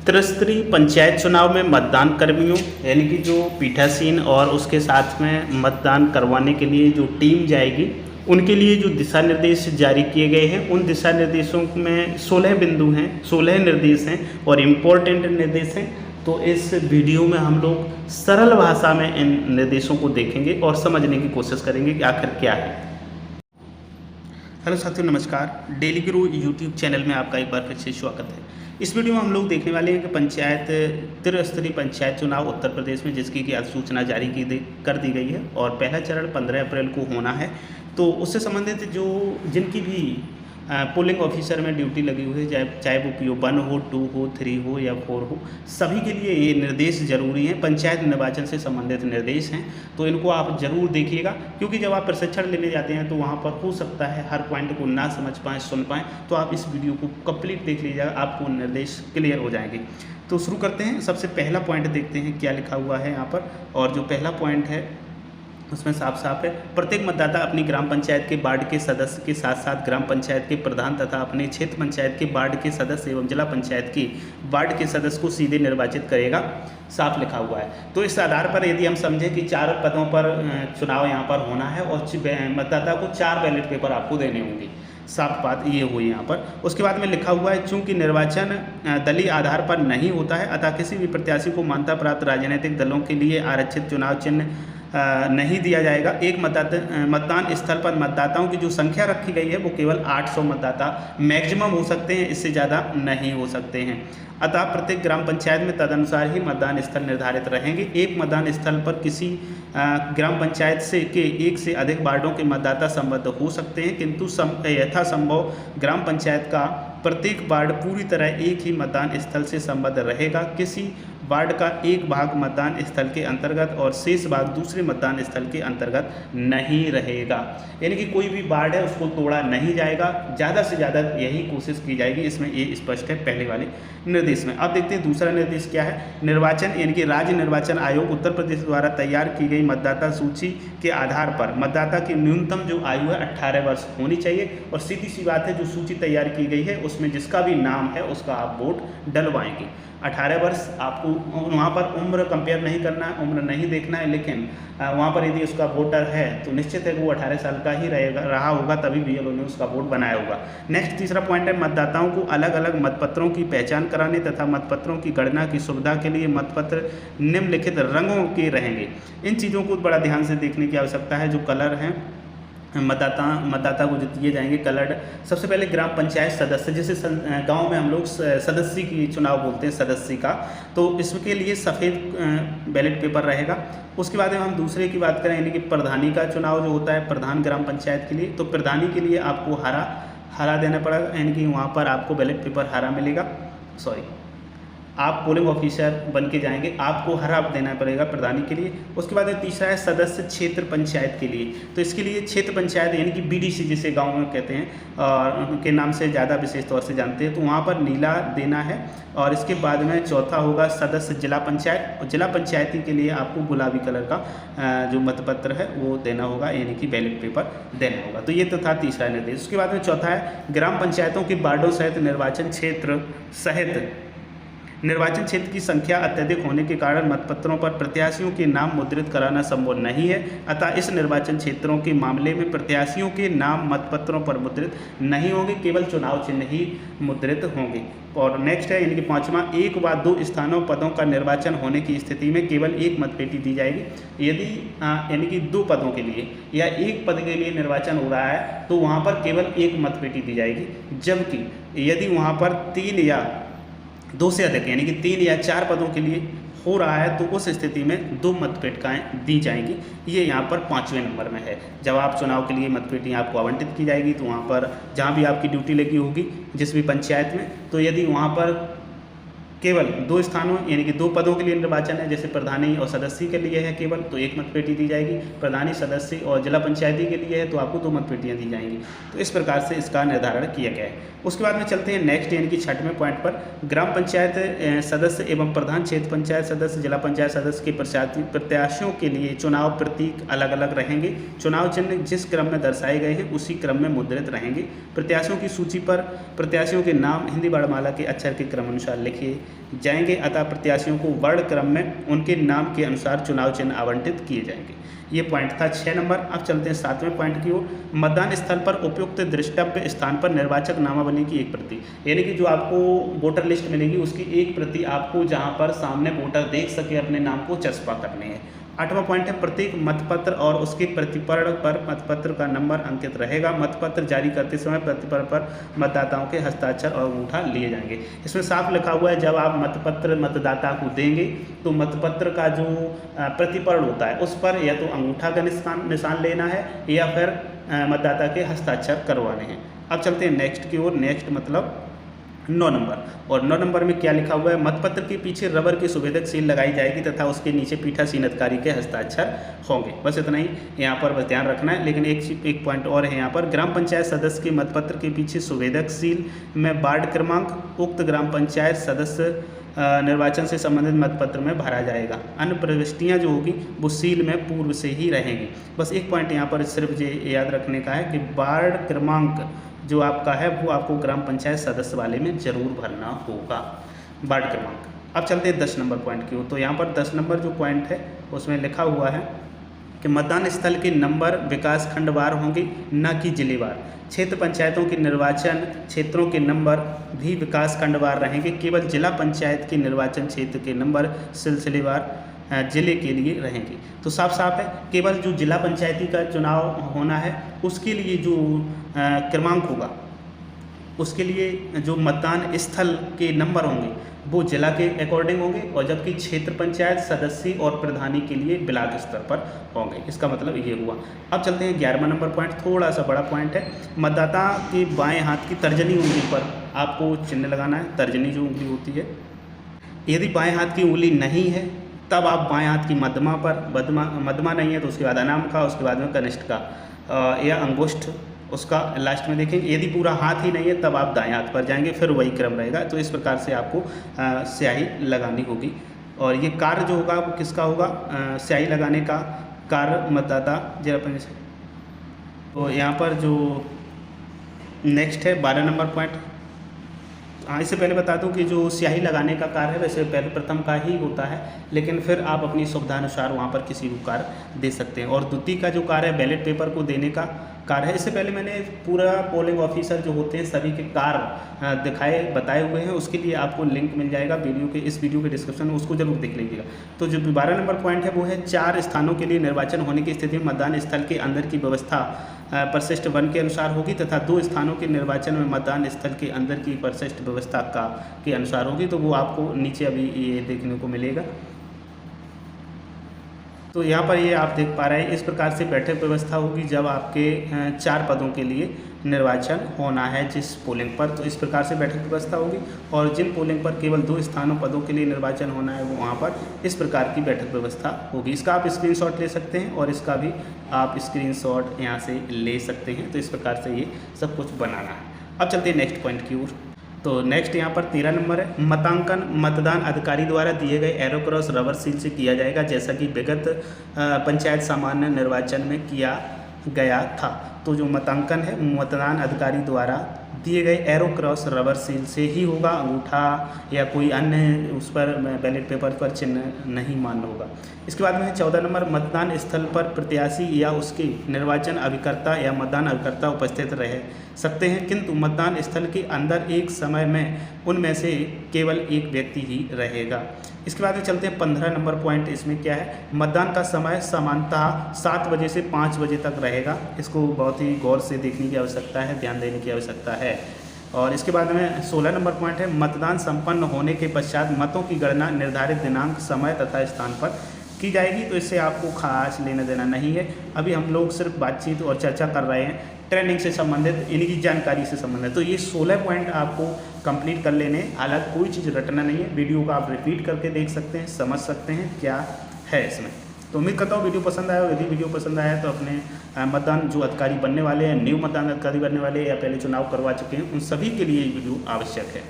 त्रिस्तरीय पंचायत चुनाव में मतदान कर्मियों यानी कि जो पीठासीन और उसके साथ में मतदान करवाने के लिए जो टीम जाएगी उनके लिए जो दिशा निर्देश जारी किए गए हैं, उन दिशा निर्देशों में 16 बिंदु हैं, 16 निर्देश हैं और इम्पोर्टेंट निर्देश हैं। तो इस वीडियो में हम लोग सरल भाषा में इन निर्देशों को देखेंगे और समझने की कोशिश करेंगे कि आखिर क्या है। हेलो साथियों, नमस्कार। डेली गुरु यूट्यूब चैनल में आपका एक बार फिर से स्वागत है। इस वीडियो में हम लोग देखने वाले हैं कि त्रिस्तरीय पंचायत चुनाव उत्तर प्रदेश में जिसकी की अधिसूचना जारी कर दी गई है और पहला चरण 15 अप्रैल को होना है। तो उससे संबंधित जिनकी भी पोलिंग ऑफिसर में ड्यूटी लगी हुई है, चाहे वो PO 1 हो, 2 हो, 3 हो या 4 हो, सभी के लिए ये निर्देश जरूरी हैं। पंचायत निर्वाचन से संबंधित निर्देश हैं, तो इनको आप जरूर देखिएगा, क्योंकि जब आप प्रशिक्षण लेने जाते हैं तो वहाँ पर हो सकता है हर पॉइंट को ना समझ पाएँ, सुन पाएँ। तो आप इस वीडियो को कंप्लीट देख लीजिएगा, आपको निर्देश क्लियर हो जाएंगे। तो शुरू करते हैं। सबसे पहला पॉइंट देखते हैं क्या लिखा हुआ है यहाँ पर। और जो पहला पॉइंट है उसमें साफ साफ है, प्रत्येक मतदाता अपनी ग्राम पंचायत के वार्ड के सदस्य के साथ साथ ग्राम पंचायत के प्रधान तथा अपने क्षेत्र पंचायत के वार्ड के सदस्य एवं जिला पंचायत के वार्ड के सदस्य को सीधे निर्वाचित करेगा। साफ लिखा हुआ है। तो इस आधार पर यदि हम समझें कि 4 पदों पर चुनाव यहाँ पर होना है और मतदाता को 4 बैलेट पेपर आपको देने होंगे। साफ बात ये हुई यहाँ पर। उसके बाद में लिखा हुआ है, चूंकि निर्वाचन दलीय आधार पर नहीं होता है, अतः किसी भी प्रत्याशी को मान्यता प्राप्त राजनीतिक दलों के लिए आरक्षित चुनाव चिन्ह नहीं दिया जाएगा। एक मतदान स्थल पर मतदाताओं की जो संख्या रखी गई है वो केवल 800 मतदाता मैक्सिमम हो सकते हैं, इससे ज़्यादा नहीं हो सकते हैं। अतः प्रत्येक ग्राम पंचायत में तदनुसार ही मतदान स्थल निर्धारित रहेंगे। एक मतदान स्थल पर किसी ग्राम पंचायत के एक से अधिक वार्डों के मतदाता संबद्ध हो सकते हैं, किंतु यथासंभव ग्राम पंचायत का प्रत्येक वार्ड पूरी तरह एक ही मतदान स्थल से संबद्ध रहेगा। किसी वार्ड का एक भाग मतदान स्थल के अंतर्गत और शेष भाग दूसरे मतदान स्थल के अंतर्गत नहीं रहेगा। यानी कि कोई भी वार्ड है उसको तोड़ा नहीं जाएगा, ज़्यादा से ज़्यादा यही कोशिश की जाएगी। इसमें ये स्पष्ट है पहले वाले निर्देश में। अब देखते हैं दूसरा निर्देश क्या है। निर्वाचन यानी कि राज्य निर्वाचन आयोग उत्तर प्रदेश द्वारा तैयार की गई मतदाता सूची के आधार पर मतदाता की न्यूनतम जो आयु है 18 वर्ष होनी चाहिए। और सीधी सी बात है, जो सूची तैयार की गई है उसमें जिसका भी नाम है उसका आप वोट डलवाएंगे। 18 वर्ष आपको वहाँ पर उम्र कंपेयर नहीं करना है, उम्र नहीं देखना है, लेकिन वहाँ पर यदि उसका वोटर है तो निश्चित है कि वो 18 साल का ही रहा होगा, तभी BLO ने उसका वोट बनाया होगा। नेक्स्ट तीसरा पॉइंट है, मतदाताओं को अलग अलग मतपत्रों की पहचान कराने तथा मतपत्रों की गणना की सुविधा के लिए मतपत्र निम्नलिखित रंगों के रहेंगे। इन चीज़ों को बड़ा ध्यान से देखने की आवश्यकता है। जो कलर हैं मतदाता को जो दिए जाएंगे कलर्ड, सबसे पहले ग्राम पंचायत सदस्य, जैसे गांव में हम लोग सदस्य की चुनाव बोलते हैं, सदस्य का, तो इसके लिए सफ़ेद बैलेट पेपर रहेगा। उसके बाद में हम दूसरे की बात करें, यानी कि प्रधानी का चुनाव जो होता है प्रधान ग्राम पंचायत के लिए, तो प्रधानी के लिए आपको हरा देना पड़ेगा, यानी कि वहाँ पर आपको बैलेट पेपर हरा मिलेगा। आप पोलिंग ऑफिसर बन के जाएंगे, आपको हरा देना पड़ेगा प्रधानी के लिए। उसके बाद तीसरा है सदस्य क्षेत्र पंचायत के लिए, तो इसके लिए क्षेत्र पंचायत यानी कि BDC जिसे गांव में कहते हैं और उनके नाम से ज़्यादा विशेष तौर से जानते हैं, तो वहाँ पर नीला देना है। और इसके बाद में चौथा होगा सदस्य जिला पंचायत, और जिला पंचायती के लिए आपको गुलाबी कलर का जो मतपत्र है वो देना होगा, यानी कि बैलेट पेपर देना होगा। तो ये तो था तीसरा निर्देश। उसके बाद में चौथा है, ग्राम पंचायतों के वार्डों सहित निर्वाचन क्षेत्र की संख्या अत्यधिक होने के कारण मतपत्रों पर प्रत्याशियों के नाम मुद्रित कराना संभव नहीं है। अतः इस निर्वाचन क्षेत्रों के मामले में प्रत्याशियों के नाम मतपत्रों पर मुद्रित नहीं होंगे, केवल चुनाव चिन्ह ही मुद्रित होंगे। और नेक्स्ट है, यानी कि पाँचवा, 1 व 2 स्थानों पदों का निर्वाचन होने की स्थिति में केवल एक मतपेटी दी जाएगी। यदि यानी कि 2 पदों के लिए या 1 पद के लिए निर्वाचन हो रहा है तो वहाँ पर केवल एक मतपेटी दी जाएगी। जबकि यदि वहाँ पर 3 या 2 से अधिक यानी कि 3 या 4 पदों के लिए हो रहा है तो उस स्थिति में 2 मतपेटिकाएँ दी जाएंगी। ये यहाँ पर 5वें नंबर में है। जब आप चुनाव के लिए मतपेटियाँ आपको आवंटित की जाएगी तो वहाँ पर जहाँ भी आपकी ड्यूटी लगी होगी जिस भी पंचायत में, तो यदि वहाँ पर केवल 2 स्थानों यानी कि 2 पदों के लिए निर्वाचन है, जैसे प्रधानी और सदस्य के लिए है केवल, तो 1 मतपेटी दी जाएगी। प्रधानी, सदस्य और जिला पंचायती के लिए है तो आपको 2 मतपेटियाँ दी जाएंगी। तो इस प्रकार से इसका निर्धारण किया गया है। उसके बाद में चलते हैं नेक्स्ट यानी कि 6वें पॉइंट पर। ग्राम पंचायत सदस्य एवं प्रधान क्षेत्र पंचायत सदस्य, जिला पंचायत सदस्य के प्रत्याशियों के लिए चुनाव प्रतीक अलग अलग रहेंगे। चुनाव चिन्ह जिस क्रम में दर्शाए गए हैं उसी क्रम में मुद्रित रहेंगे। प्रत्याशियों की सूची पर प्रत्याशियों के नाम हिंदी वर्णमाला के अक्षर के क्रम अनुसार लिखिए जाएंगे, अतः प्रत्याशियों को वर्ण क्रम में उनके नाम के अनुसार चुनाव चिन्ह आवंटित किए जाएंगे। ये पॉइंट था 6 नंबर। अब चलते हैं 7वें पॉइंट की ओर। मतदान स्थल पर उपयुक्त दृष्टव्य स्थान पर निर्वाचक नामावली की एक प्रति, यानी कि जो आपको वोटर लिस्ट मिलेगी उसकी एक प्रति आपको जहां पर सामने वोटर देख सके अपने नाम को चस्पा करनी है। 8वां पॉइंट है प्रत्येक मतपत्र और उसके प्रतिपर्ण पर मतपत्र का नंबर अंकित रहेगा। मतपत्र जारी करते समय प्रतिपर्ण पर मतदाताओं के हस्ताक्षर और अंगूठा लिए जाएंगे। इसमें साफ लिखा हुआ है जब आप मतपत्र मतदाता को देंगे तो मतपत्र का जो प्रतिपर्ण होता है उस पर या तो अंगूठा का निशान लेना है या फिर मतदाता के हस्ताक्षर करवाने हैं। अब चलते हैं नेक्स्ट की ओर। नेक्स्ट मतलब 9 नंबर, और 9 नंबर में क्या लिखा हुआ है, मतपत्र के पीछे रबर की सुवेदक सील लगाई जाएगी तथा उसके नीचे पीठासीन अधिकारी के हस्ताक्षर होंगे। बस इतना ही यहाँ पर बस ध्यान रखना है। लेकिन एक पॉइंट और है यहाँ पर, ग्राम पंचायत सदस्य के मतपत्र के पीछे सुवेदक सील में वार्ड क्रमांक उक्त ग्राम पंचायत सदस्य निर्वाचन से संबंधित मतपत्र में भरा जाएगा। अन्य प्रविष्टियाँ जो होगी वो सील में पूर्व से ही रहेंगी। बस एक पॉइंट यहाँ पर सिर्फ ये याद रखने का है कि वार्ड क्रमांक जो आपका है वो आपको ग्राम पंचायत सदस्य वाले में ज़रूर भरना होगा, वार्ड क्रमांक। अब चलते हैं 10 नंबर पॉइंट की ओर। तो यहाँ पर 10 नंबर जो पॉइंट है उसमें लिखा हुआ है कि मतदान स्थल के नंबर विकास खंडवार होंगे न कि जिलेवार। क्षेत्र पंचायतों के निर्वाचन क्षेत्रों के नंबर भी विकास खंडवार रहेंगे। केवल जिला पंचायत के निर्वाचन क्षेत्र के नंबर सिलसिलेवार जिले के लिए रहेंगे। तो साफ साफ है केवल जो जिला पंचायती का चुनाव होना है उसके लिए जो क्रमांक होगा उसके लिए जो मतदान स्थल के नंबर होंगे वो जिला के अकॉर्डिंग होंगे, और जबकि क्षेत्र पंचायत सदस्य और प्रधानी के लिए ब्लॉक स्तर पर होंगे। इसका मतलब ये हुआ। अब चलते हैं 11वां नंबर पॉइंट, थोड़ा सा बड़ा पॉइंट है। मतदाता के बाएं हाथ की तर्जनी उंगली पर आपको चिन्ह लगाना है। तर्जनी जो उंगली होती है, यदि बाएं हाथ की उंगली नहीं है तब आप बाएं हाथ की मध्यमा पर, मध्यमा नहीं है तो उसके बाद अनाम का, उसके बाद में कनिष्ठ का या अंगुष्ठ उसका लास्ट में देखेंगे। यदि पूरा हाथ ही नहीं है तब आप दाएं हाथ पर जाएंगे, फिर वही क्रम रहेगा। तो इस प्रकार से आपको स्याही लगानी होगी। और ये कार्य जो होगा वो किसका होगा, स्याही लगाने का कार्य मतदाता जरा। तो यहाँ पर जो नेक्स्ट है 12 नंबर पॉइंट। हाँ, इससे पहले बता दूं कि जो स्याही लगाने का कार्य है वैसे पहले प्रथम का ही होता है, लेकिन फिर आप अपनी सुविधानुसार वहाँ पर किसी को कार्य दे सकते हैं। और द्वितीय का जो कार्य है बैलेट पेपर को देने का कार्य है। इससे पहले मैंने पूरा पोलिंग ऑफिसर जो होते हैं सभी के कार्य बताए हुए हैं, उसके लिए आपको लिंक मिल जाएगा इस वीडियो के डिस्क्रिप्शन में, उसको जरूर देख लीजिएगा। तो जो 12 नंबर पॉइंट है वो है 4 स्थानों के लिए निर्वाचन होने की स्थिति में मतदान स्थल के अंदर की व्यवस्था परिशिष्ट 1 के अनुसार होगी तथा 2 स्थानों के निर्वाचन में मतदान स्थल के अंदर की परिशिष्ट व्यवस्था के अनुसार होगी। तो वो आपको नीचे अभी ये देखने को मिलेगा। तो यहाँ पर ये आप देख पा रहे हैं, इस प्रकार से बैठक व्यवस्था होगी जब आपके 4 पदों के लिए निर्वाचन होना है जिस पोलिंग पर। तो इस प्रकार से बैठक व्यवस्था होगी, और जिन पोलिंग पर केवल 2 स्थानों पदों के लिए निर्वाचन होना है वो वहाँ पर इस प्रकार की बैठक व्यवस्था होगी। इसका आप स्क्रीनशॉट ले सकते हैं और इसका भी आप स्क्रीनशॉट यहाँ से ले सकते हैं। तो इस प्रकार से ये सब कुछ बनाना है। अब चलते हैं नेक्स्ट पॉइंट की ओर। तो नेक्स्ट यहाँ पर 13 नंबर है, मतदांकन मतदान अधिकारी द्वारा दिए गए एरो क्रॉस रबर सील से किया जाएगा जैसा कि विगत पंचायत सामान्य निर्वाचन में किया गया था। तो जो मतदांकन है मतदान अधिकारी द्वारा दिए गए एरो क्रॉस रबर सील से ही होगा, अंगूठा या कोई अन्य उस पर बैलेट पेपर पर चिन्ह नहीं मान्य होगा। इसके बाद में 14 नंबर, मतदान स्थल पर प्रत्याशी या उसके निर्वाचन अभिकर्ता या मतदान अभिकर्ता उपस्थित रह सकते हैं, किंतु मतदान स्थल के अंदर एक समय में उनमें से केवल एक व्यक्ति ही रहेगा। इसके बाद में चलते हैं 15 नंबर पॉइंट। इसमें क्या है, मतदान का समय सामान्यतः 7 बजे से 5 बजे तक रहेगा। इसको बहुत ही गौर से देखने की आवश्यकता है, ध्यान देने की आवश्यकता है। और इसके बाद में 16 नंबर पॉइंट है, मतदान संपन्न होने के पश्चात मतों की गणना निर्धारित दिनांक, समय तथा स्थान पर की जाएगी। तो इससे आपको खास लेना देना नहीं है। अभी हम लोग सिर्फ बातचीत और चर्चा कर रहे हैं ट्रेनिंग से संबंधित, इनकी जानकारी से संबंधित। तो ये 16 पॉइंट आपको कंप्लीट कर लेने, हालांकि कोई चीज़ रटना नहीं है। वीडियो को आप रिपीट करके देख सकते हैं, समझ सकते हैं क्या है इसमें। तो उम्मीद करता हूँ वीडियो पसंद आया। यदि वीडियो पसंद आया तो अपने मतदान जो अधिकारी बनने वाले हैं, न्यू मतदान अधिकारी बनने वाले या पहले चुनाव करवा चुके हैं, उन सभी के लिए ये वीडियो आवश्यक है।